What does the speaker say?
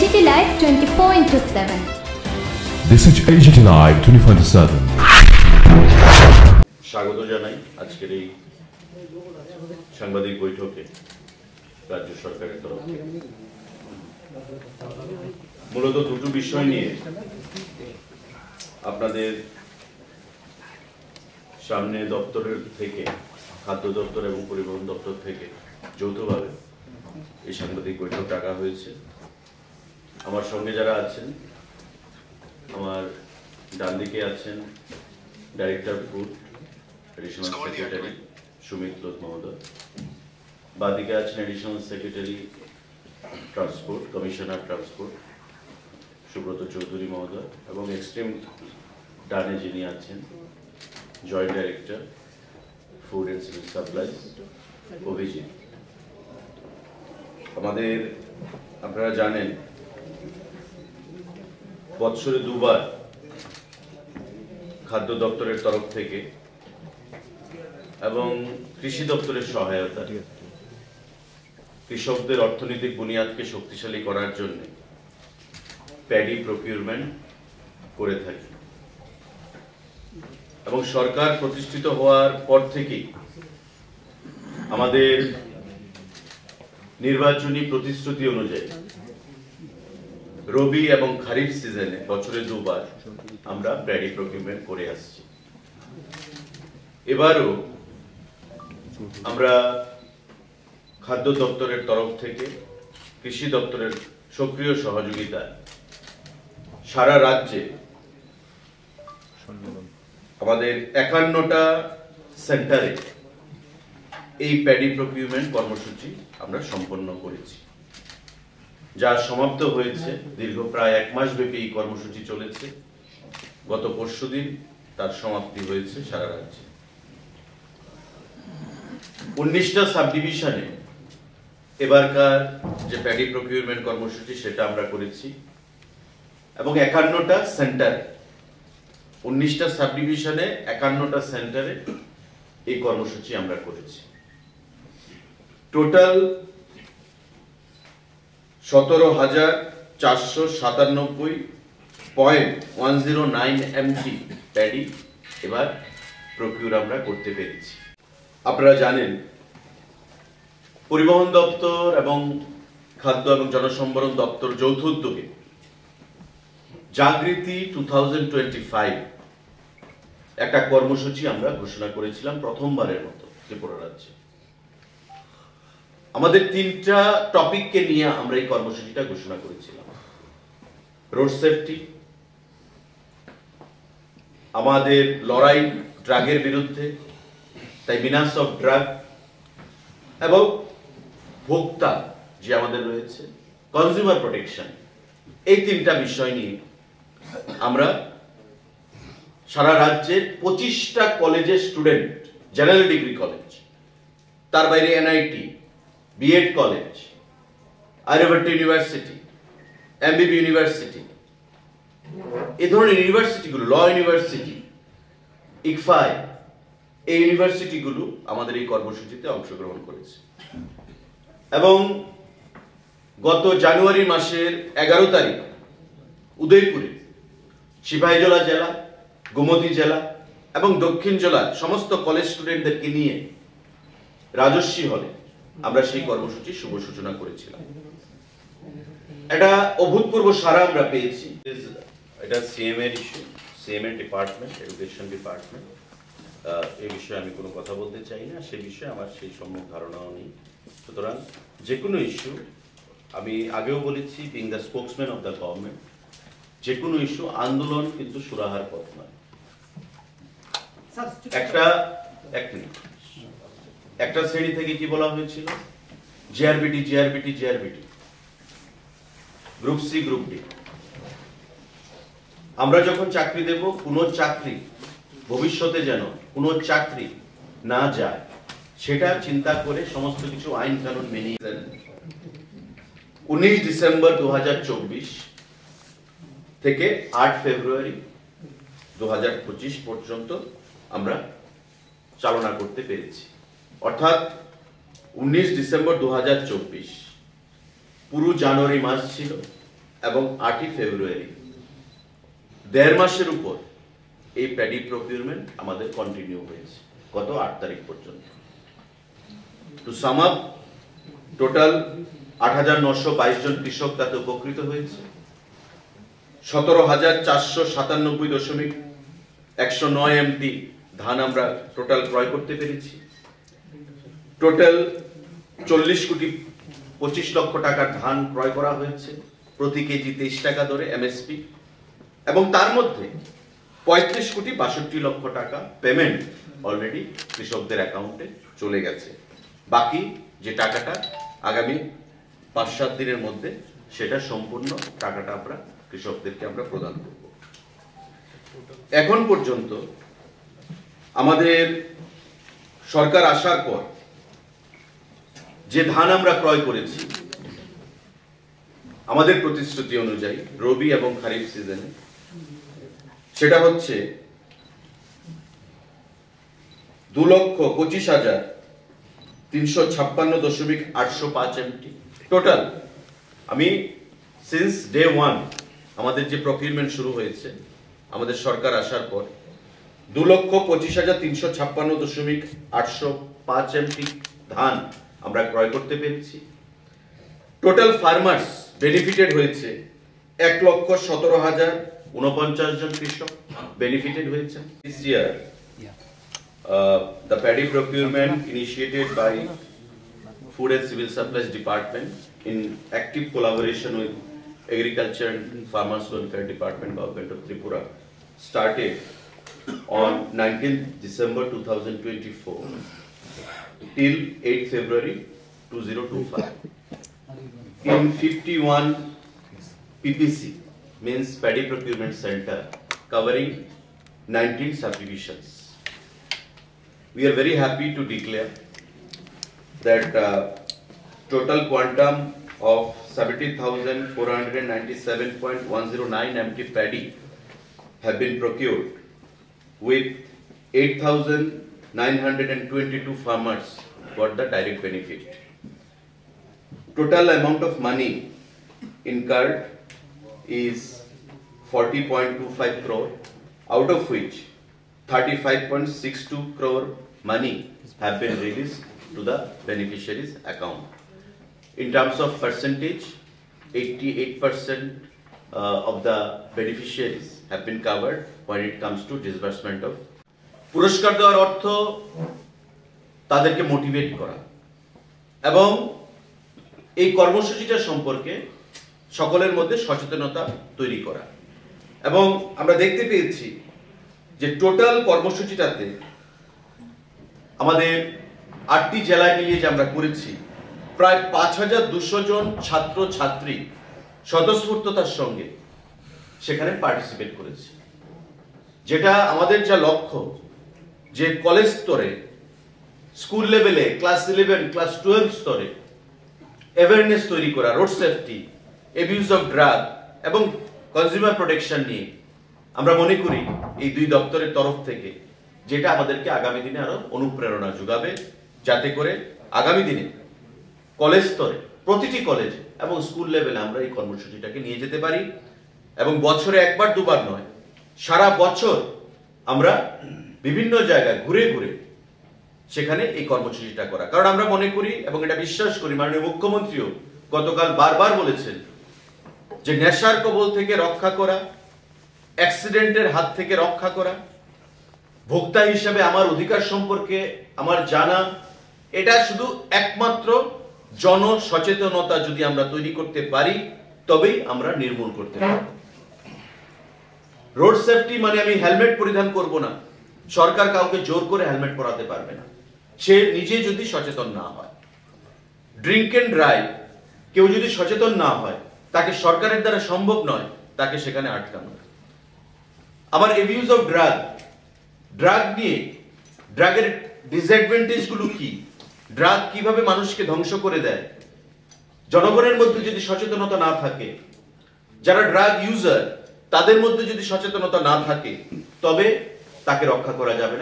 AGT Live 24/7. This is AGT Live 24/7. স্বাগত জানাই আজকের এই সাংবাদিক বৈঠকে রাজ্য সরকারের তরফ থেকে। মূলত দুটো বিষয় নিয়ে আপনাদের সামনে দপ্তরের থেকে, খাদ্য দপ্তর এবং পরিবহন দপ্তর থেকে যৌথভাবে এই সাংবাদিক বৈঠক ডাকা হয়েছে। আমার সঙ্গে যারা আছেন, আমার ডান দিকে আছেন director food additional secretary Sumit Lodh মহোদয়, বাদিকে আছেন additional secretary transport commissioner transport Subrata Chowdhury মহোদয়, এবং এক্সট্রিম ডানে যিনি আছেন joint director food and civil supplies Abhijit. আমাদের আপনারা জানেন বৎসরে দুবার খাদ্য দপ্তরের তরফ থেকে এবং কৃষি দপ্তরের সহায়তা কৃষকদের অর্থনৈতিক বুনিয়াদকে শক্তিশালী করার জন্য প্যাডি প্রকিউরমেন্ট করে থাকি, এবং সরকার প্রতিষ্ঠিত হওয়ার পর থেকেই আমাদের নির্বাচনী প্রতিশ্রুতি অনুযায়ী রবি এবং খারিফ সিজনে বছরে দুবার আমরা প্যাডি প্রকিউরমেন্ট করে আসছি। এবারও আমরা খাদ্য দপ্তরের তরফ থেকে কৃষি দপ্তরের সক্রিয় সহযোগিতায় সারা রাজ্যে আমাদের 51টা সেন্টারে এই প্যাডি প্রকিউরমেন্ট কর্মসূচি আমরা সম্পন্ন করেছি, যা সমাপ্ত হয়েছে। দীর্ঘ প্রায় 1 মাস ব্যাপী এই কর্মসূচি চলেছে। গত পরশুদিন তার সমাপ্তি হয়েছে সারা রাজ্যে। 19টা সাব ডিভিশনে এবারকার যে প্যাডি প্রকিউরমেন্ট কর্মসূচি সেটা আমরা করেছি, এবং 51টা সেন্টারে 19টা সাব ডিভিশনে 51টা সেন্টারে এই কর্মসূচি আমরা করেছি। টোটাল 17,497.109 MT প্যাডি এবার প্রকিউর আমরা করতে পেরেছি। আপনারা জানেন পরিবহন দপ্তর এবং খাদ্য এবং জনসম্ভরণ দপ্তর যৌথ উদ্যোগে জাগৃতি 2025 একটা কর্মসূচি আমরা ঘোষণা করেছিলাম প্রথমবারের মতো ত্রিপুরা রাজ্যে। আমাদের 3টা টপিককে নিয়ে আমরা এই কর্মসূচিটা ঘোষণা করেছিলাম। রোড সেফটি, আমাদের লড়াই ড্রাগের বিরুদ্ধে, তাই বিনাশ অফ ড্রাগ, এবং ভোক্তা যে আমাদের রয়েছে কনজিউমার প্রোটেকশন। এই 3টা বিষয় নিয়ে আমরা সারা রাজ্যের 25টা কলেজের স্টুডেন্ট, জেনারেল ডিগ্রি কলেজ, তার বাইরে NIT, BEd college, Aryabhatta university, MBB university, এই ধরনের ইউনিভার্সিটিগুলো, ল ইউনিভার্সিটি, ইকফাই, এই ইউনিভার্সিটিগুলো আমাদের এই কর্মসূচিতে অংশগ্রহণ করেছে। এবং গত জানুয়ারি মাসের 11 তারিখ উদয়পুরে সিপাহীজলা জেলা, গোমতী জেলা এবং দক্ষিণ জেলার সমস্ত কলেজ স্টুডেন্টদেরকে নিয়ে রাজস্বী হলে আমরা সেই কর্মসূচির শুভ সূচনা করেছিলাম। এটা অভূতপূর্ব সাড়া আমরা পেয়েছি। এটা সিএম এর ইস্যু, সিএম এর ডিপার্টমেন্ট, এডুকেশন ডিপার্টমেন্ট। এই বিষয়ে আমি কোনো কথা বলতে চাই না, সে বিষয়ে আমার সেই সম্যক ধারণাও নেই। সুতরাং যে কোনো ইস্যু, আমি আগেও বলেছি, being the spokesman of the government, যে কোনো ইস্যু আন্দোলন কিন্তু সুরাহার পথ নয়। একটা শ্রেণী থেকে কি বলা হয়েছিল, GRBT GRBT GRBT, group C group D. আমরা যখন চাকরি দেব, কোনো চাকরি ভবিষ্যতে যেন কোনো চাকরি না যায় সেটা চিন্তা করে সমস্ত কিছু আইন কানুন মেনে 19 ডিসেম্বর 2024 থেকে 8 ফেব্রুয়ারি 2025 পর্যন্ত আমরা চালনা করতে পেরেছি। অর্থাৎ 19 ডিসেম্বর 2024 পুরো জানুয়ারি মাস ছিল, এবং 8ই ফেব্রুয়ারি 1.5 মাসের উপর এই প্যাডি প্রকিউরমেন্ট আমাদের কন্টিনিউ হয়েছে গত 8 তারিখ পর্যন্ত। টু সাম আপ, টোটাল 8,922 জন কৃষক তাতে উপকৃত হয়েছে। 17,497.109 এমটি ধান আমরা টোটাল ক্রয় করতে পেরেছি। টোটাল 40,25 লক্ষ টাকার ধান ক্রয় করা হয়েছে, প্রতি কেজি 23 টাকা দরে এমএসপি, এবং তার মধ্যে 35,62 লক্ষ টাকা পেমেন্ট অলরেডি কৃষকদের অ্যাকাউন্টে চলে গেছে। বাকি যে টাকাটা আগামী 5-7 দিনের মধ্যে সেটা সম্পূর্ণ টাকাটা আমরা কৃষকদেরকে আমরা প্রদান করব। এখন পর্যন্ত আমাদের সরকার আসার পর যে ধান আমরা ক্রয় করেছি আমাদের প্রতিশ্রুতি অনুযায়ী রবি এবং খারিফ সিজনে, সেটা হচ্ছে 2,25,356.805 এমটি টোটাল। আমি সিন্স ডে 1 আমাদের যে প্রকিউরমেন্ট শুরু হয়েছে আমাদের সরকার আসার পর 2,25,356.805 এমটি ধান আমরা ক্রয় করতে পেরেছি। টোটাল ফার্মার্স বেনিফিটেড হয়েছে 1,17,049 জন কৃষক বেনিফিটেড হয়েছে। This year the paddy procurement initiated by Food and Civil Supplies Department in active collaboration with Agriculture and Farmers Welfare Department, Government of Tripura, started on 19th December 2024 till 8th February 2025 in 51 PPC, means Paddy Procurement Center, covering 19 subdivisions. We are very happy to declare that total quantum of 70,497.109 MT paddy have been procured, with 8,922 farmers got the direct benefit. Total amount of money incurred is 40.25 crore, out of which 35.62 crore money have been released to the beneficiaries' account. In terms of percentage, 88% of the beneficiaries have been covered when it comes to disbursement of. পুরস্কার দেওয়ার অর্থ তাদেরকে motivate করা এবং এই কর্মসূচিটা সম্পর্কে সকলের মধ্যে সচেতনতা তৈরি করা। এবং আমরা দেখতে পেয়েছি যে টোটাল কর্মসূচিটাতে আমাদের 8টি জেলায় মিলিয়ে যে আমরা করেছি, প্রায় 5,200 জন ছাত্র ছাত্রী স্বতঃস্ফূর্ততার সঙ্গে সেখানে পার্টিসিপেট করেছে। যেটা আমাদের যা লক্ষ্য যে কলেজ স্তরে, স্কুল লেভেলে, ক্লাস 11, ক্লাস 12 স্তরে অ্যাওয়ারনেস তৈরি করা, road safety, abuse of drug এবং কনজিউমার প্রোটেকশন নিয়ে আমরা মনে করি এই দুই দপ্তরের তরফ থেকে যেটা আমাদেরকে আগামী দিনে আরো অনুপ্রেরণা যোগাবে, যাতে করে আগামী দিনে কলেজ স্তরে, প্রতিটি কলেজ এবং স্কুল লেভেলে আমরা এই কর্মসূচিটাকে নিয়ে যেতে পারি এবং বছরে একবার দুবার নয়, সারা বছর আমরা বিভিন্ন জায়গায় ঘুরে ঘুরে সেখানে এই কর্মসূচিটা করা। কারণ আমরা মনে করি এবং এটা বিশ্বাস করি, মাননীয় মুখ্যমন্ত্রীও গতকাল বারবার বলেছেন যে নেশার কবল থেকে রক্ষা করা, অ্যাক্সিডেন্টের হাত থেকে রক্ষা করা, ভোক্তা হিসেবে আমার অধিকার সম্পর্কে আমার জানা, এটা শুধু একমাত্র জনসচেতনতা যদি আমরা তৈরি করতে পারি তবেই আমরা নির্মূল করতে পারব। রোড সেফটি মানে আমি হেলমেট পরিধান করব না, সরকার কাউকে জোর করে হেলমেট পরাতে পারবে না, সে নিজে যদি সচেতন না হয়। ড্রিঙ্ক এন্ড ড্রাইভ, কেউ যদি সচেতন না হয় তাকে সরকারের দ্বারা সম্ভব নয় তাকে সেখানে আটকানো। আবার অ্যাবিউজ অফ ড্রাগ, ড্রাগ নিয়ে, ড্রাগের ডিসঅ্যাডভান্টেজ গুলো কি, ড্রাগ কিভাবে মানুষকে ধ্বংস করে দেয়, জনগণের মধ্যে যদি সচেতনতা না থাকে, যারা ড্রাগ ইউজার তাদের মধ্যে যদি সচেতনতা না থাকে তবে তাকে রক্ষা করা যাবে না।